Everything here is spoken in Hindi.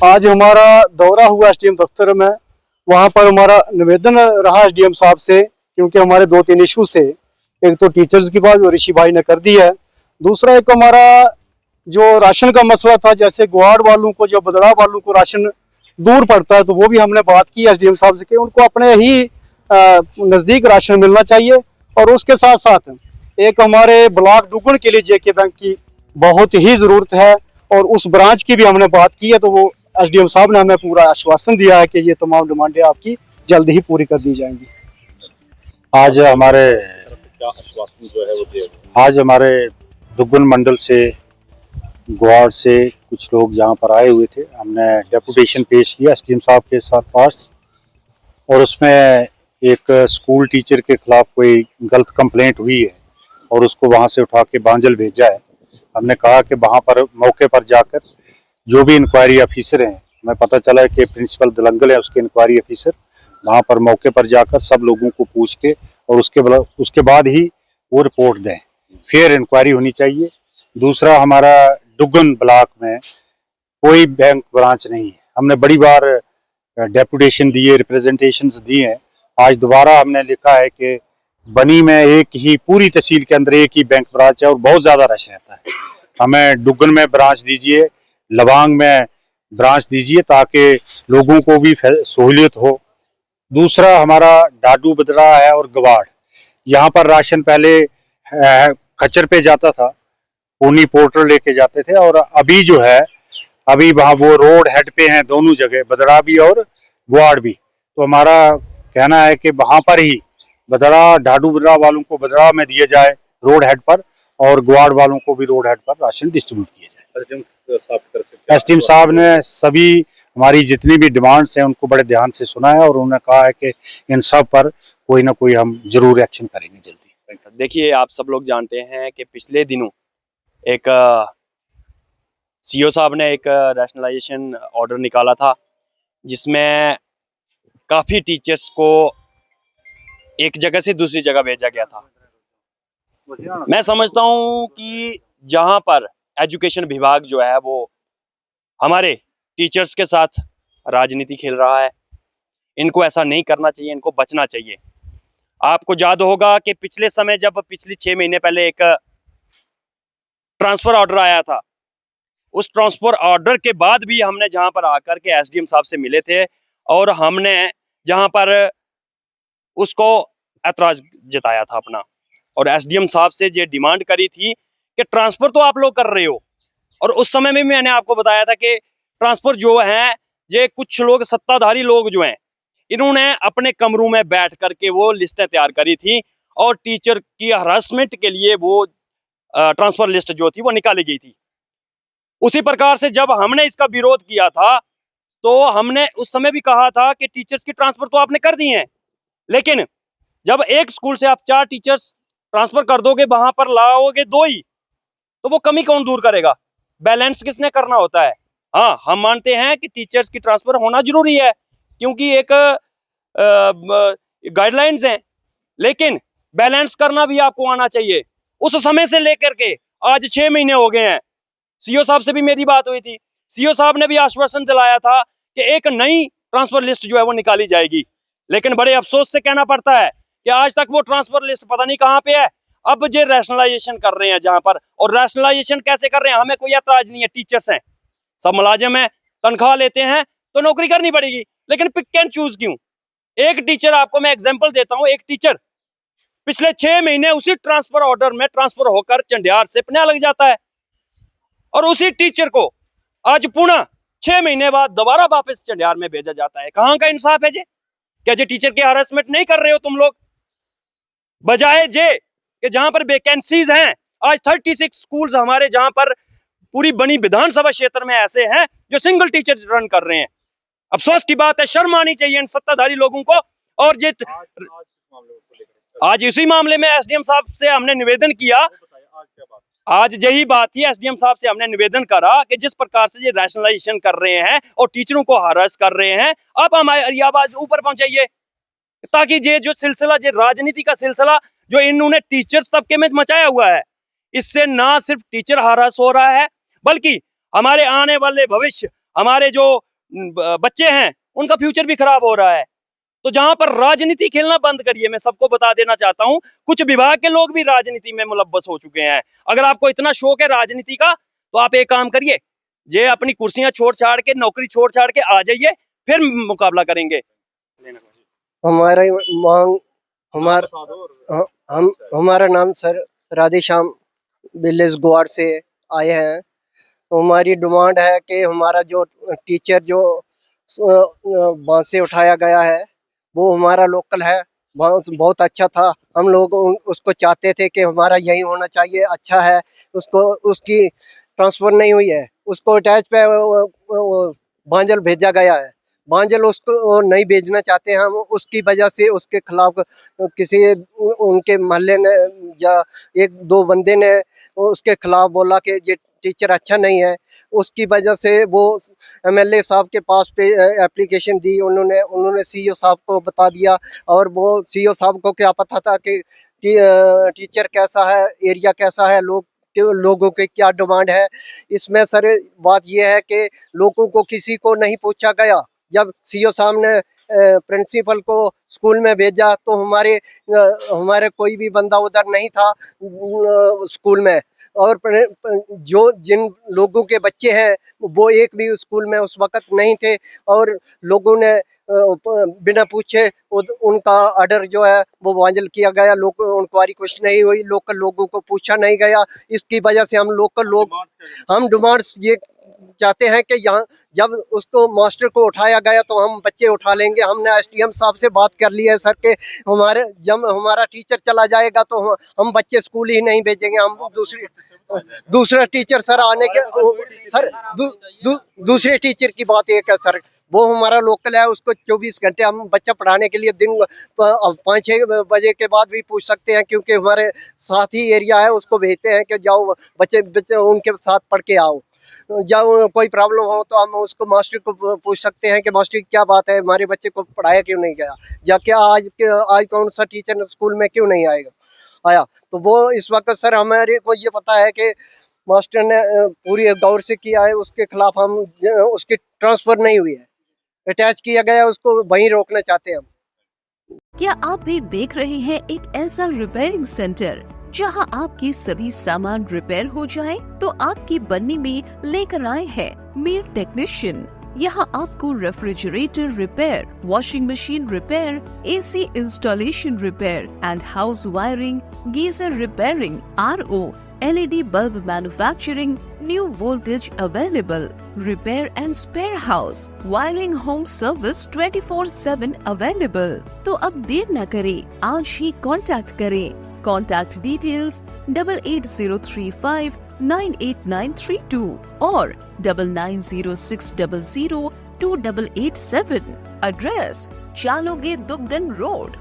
आज हमारा दौरा हुआ एसडीएम दफ्तर में। वहां पर हमारा निवेदन रहा एसडीएम साहब से, क्योंकि हमारे 2-3 इश्यूज थे। एक तो टीचर्स की बात, वो ऋषि भाई ने कर दी है। दूसरा एक हमारा जो राशन का मसला था, जैसे ग्वाड़ वालों को, जो बदड़ा वालों को राशन दूर पड़ता है, तो वो भी हमने बात की एसडीएम साहब से कि उनको अपने ही नज़दीक राशन मिलना चाहिए। और उसके साथ साथ एक हमारे ब्लॉक डुगन के लिए जेके बैंक की बहुत ही ज़रूरत है, और उस ब्रांच की भी हमने बात की है। तो वो एसडीएम साहब ने हमें पूरा आश्वासन दिया है कि ये तमाम डिमांडें आपकी जल्द ही पूरी कर दी जाएंगी। आज हमारे क्या आश्वासन जो है वो दे? आज हमारे दुगुन मंडल से, ग्वाड़ से कुछ लोग यहाँ पर आए हुए थे। हमने डेपुटेशन पेश किया एसडीएम साहब के साथ पास, और उसमें एक स्कूल टीचर के खिलाफ कोई गलत कंप्लेंट हुई है और उसको वहाँ से उठा के बांजल भेजा है। हमने कहा कि वहाँ पर मौके पर जाकर जो भी इंक्वायरी ऑफिसर हैं, हमें पता चला है कि प्रिंसिपल दलंगल है उसके इंक्वायरी ऑफिसर, वहाँ पर मौके पर जाकर सब लोगों को पूछ के और उसके बाद ही वो रिपोर्ट दें, फिर इंक्वायरी होनी चाहिए। दूसरा, हमारा डुगन ब्लॉक में कोई बैंक ब्रांच नहीं है। हमने बड़ी बार डेपुटेशन दिए, रिप्रेजेंटेशंस दिए हैं। आज दोबारा हमने लिखा है कि बनी में एक ही, पूरी तहसील के अंदर एक ही बैंक ब्रांच है और बहुत ज़्यादा रश रहता है। हमें डुगन में ब्रांच दीजिए, लवांग में ब्रांच दीजिए, ताकि लोगों को भी सहूलियत हो। दूसरा, हमारा डाडू बदरा है और गवाड़, यहाँ पर राशन पहले खच्चर पे जाता था, पूनी पोर्टल लेके जाते थे, और अभी जो है अभी वहाँ वो रोड हेड पे हैं दोनों जगह, बदरा भी और ग्वाड़ भी। तो हमारा कहना है कि वहाँ पर ही बदरा, डाडू बदरा वालों को बदरा में दिया जाए रोड हेड पर, और ग्वाड़ वालों को भी रोड हेड पर राशन डिस्ट्रीब्यूट किया जाए। एसडीएम साहब ने सभी हमारी जितनी भी डिमांड्स हैं उनको बड़े ध्यान से सुना है, और उन्होंने कहा है कि इन सब पर कोई ना कोई हम जरूर एक्शन करेंगे जल्दी। देखिए, आप सब लोग जानते हैं कि पिछले दिनों एक सीओ साहब ने एक रैशनलाइजेशन ऑर्डर निकाला था, जिसमें काफ़ी टीचर्स को एक जगह से दूसरी जगह भेजा गया था। मैं समझता हूँ कि जहाँ पर एजुकेशन विभाग जो है वो हमारे टीचर्स के साथ राजनीति खेल रहा है, इनको ऐसा नहीं करना चाहिए, इनको बचना चाहिए। आपको याद होगा कि पिछले समय, जब पिछले 6 महीने पहले एक ट्रांसफर ऑर्डर आया था, उस ट्रांसफर ऑर्डर के बाद भी हमने जहां पर आकर के एसडीएम साहब से मिले थे, और हमने जहां पर उसको ऐतराज जताया था अपना, और एसडीएम साहब से ये डिमांड करी थी कि ट्रांसफर तो आप लोग कर रहे हो, और उस समय में मैंने आपको बताया था कि ट्रांसफर जो है, ये कुछ लोग, सत्ताधारी लोग जो हैं, इन्होंने अपने कमरों में बैठ करके वो लिस्टें तैयार करी थी, और टीचर की हरासमेंट के लिए वो ट्रांसफर लिस्ट जो थी वो निकाली गई थी। उसी प्रकार से जब हमने इसका विरोध किया था, तो हमने उस समय भी कहा था कि टीचर्स की ट्रांसफर तो आपने कर दी है, लेकिन जब एक स्कूल से आप 4 टीचर्स ट्रांसफर कर दोगे, वहां पर लाओगे 2 ही, तो वो कमी कौन दूर करेगा? बैलेंस किसने करना होता है? हाँ, हम मानते हैं कि टीचर्स की ट्रांसफर होना जरूरी है, क्योंकि एक गाइडलाइंस हैं, लेकिन बैलेंस करना भी आपको आना चाहिए। उस समय से लेकर के आज 6 महीने हो गए हैं। सीओ साहब से भी मेरी बात हुई थी, सीओ साहब ने भी आश्वासन दिलाया था कि एक नई ट्रांसफर लिस्ट जो है वो निकाली जाएगी, लेकिन बड़े अफसोस से कहना पड़ता है कि आज तक वो ट्रांसफर लिस्ट पता नहीं कहाँ पे है। अब ये रैशनलाइजेशन कर रहे हैं जहां पर, और रैशनलाइजेशन कैसे कर रहे हैं, हमें कोई ऐतराज नहीं है, टीचर्स हैं, सब मुलाजिम हैं, तनख्वाह लेते हैं तो नौकरी करनी पड़ेगी, लेकिन पिक एंड चूज क्यों? एक टीचर, आपको मैं एग्जाम्पल देता हूं, एक टीचर पिछले 6 महीने उसी ट्रांसफर ऑर्डर में ट्रांसफर होकर चंडियार से पन्ना लग जाता है, और उसी टीचर को आज पुनः 6 महीने बाद दोबारा वापस चंडियार में भेजा जाता है। कहां का इंसाफ है? जे क्या जे टीचर की हरासमेंट नहीं कर रहे हो तुम लोग? बजाय जे कि जहां पर वैकेंसीज हैं, आज 36 स्कूल्स हमारे, जहां पर पूरी बनी विधानसभा क्षेत्र में ऐसे हैं जो सिंगल टीचर रन कर रहे हैं। अफसोस की बात है, शर्म आनी चाहिए इन सत्ताधारी लोगों को। और जे आज इसी मामले में एसडीएम साहब से हमने निवेदन किया, आज यही बात थी, एसडीएम साहब से हमने निवेदन करा कि जिस प्रकार से ये रैशनलाइजेशन कर रहे हैं और टीचरों को हरास कर रहे हैं, आप हमारी आवाज ऊपर पहुंचाइए, ताकि ये जो सिलसिला, ये राजनीति का सिलसिला जो इन्होंने टीचर्स तबके में मचाया हुआ है, इससे ना सिर्फ टीचर हरास हो रहा है, बल्कि हमारे आने वाले भविष्य, हमारे जो बच्चे हैं उनका फ्यूचर भी खराब हो रहा है। तो जहां पर राजनीति खेलना बंद करिए, मैं सबको बता देना चाहता हूं, कुछ विभाग के लोग भी राजनीति में मुलव्वस हो चुके हैं। अगर आपको इतना शौक है राजनीति का तो आप एक काम करिए, जे अपनी कुर्सियां छोड़ छाड़ के, नौकरी छोड़ छाड़ के आ जाइए, फिर मुकाबला करेंगे। हमारा मांग हमारा नाम सर राधेश्याम विलेज ग्वाड़ से आए हैं। तो हमारी डिमांड है कि हमारा जो टीचर जो बांस से उठाया गया है वो हमारा लोकल है, बांस बहुत अच्छा था। हम लोग उसको चाहते थे कि हमारा यही होना चाहिए, अच्छा है। उसको उसकी ट्रांसफर नहीं हुई है, उसको अटैच पे बांजल भेजा गया है। बांजल उसको नहीं भेजना चाहते हम, उसकी वजह से उसके खिलाफ किसी उनके मोहल्ले ने या एक दो बंदे ने उसके खिलाफ बोला कि ये टीचर अच्छा नहीं है। उसकी वजह से वो एमएलए साहब के पास पे एप्लीकेशन दी, उन्होंने सीईओ साहब को बता दिया। और वो सीईओ साहब को क्या पता था कि टीचर कैसा है, एरिया कैसा है, लोगों के क्या डिमांड है। इसमें सर बात यह है कि लोगों को किसी को नहीं पूछा गया। जब सीईओ साहब ने प्रिंसिपल को स्कूल में भेजा तो हमारे कोई भी बंदा उधर नहीं था स्कूल में। और जो जिन लोगों के बच्चे हैं वो एक भी स्कूल में उस वक्त नहीं थे। और लोगों ने बिना पूछे उनका ऑर्डर जो है वो बांजल किया गया। इंक्वायरी कुछ नहीं हुई, लोकल लोगों को पूछा नहीं गया। इसकी वजह से हम डिमांड्स ये चाहते हैं कि यहाँ जब उसको मास्टर को उठाया गया तो हम बच्चे उठा लेंगे। हमने एसडीएम साहब से बात कर ली है सर के जब हमारा टीचर चला जाएगा तो हम बच्चे स्कूल ही नहीं भेजेंगे। हम दूसरा टीचर सर आने के सर दूसरे टीचर की बात एक है सर, वो हमारा लोकल है, उसको 24 घंटे हम बच्चा पढ़ाने के लिए दिन 5-6 बजे के बाद भी पूछ सकते हैं, क्योंकि हमारे साथ ही एरिया है। उसको भेजते हैं कि जाओ बच्चे उनके साथ पढ़ के आओ। जब कोई प्रॉब्लम हो तो हम उसको मास्टर को पूछ सकते हैं कि मास्टर क्या बात है, हमारे बच्चे को पढ़ाया क्यों नहीं गया, या क्या आज कौन सा टीचर स्कूल में क्यों नहीं आया। तो वो इस वक्त सर हमारे को ये पता है कि मास्टर ने पूरी गौर से किया है, उसके खिलाफ हम उसकी ट्रांसफर नहीं हुई है, अटैच किया गया है, उसको वहीं रोकना चाहते हैं हम। क्या आप भी देख रहे हैं एक ऐसा रिपेयरिंग सेंटर जहां आपके सभी सामान रिपेयर हो जाए? तो आपकी बन्नी में लेकर आए हैं मीर टेक्नीशियन। यहाँ आपको refrigerator repair, washing machine repair, AC installation repair and house wiring, geyser repairing, RO, LED bulb manufacturing, new voltage available, repair and spare house, wiring home service 24/7 available। तो अब देर न करें, आज ही कांटेक्ट करें। Contact details 88035 98932 और 990600 2887। Address चालोगे दुगदन road,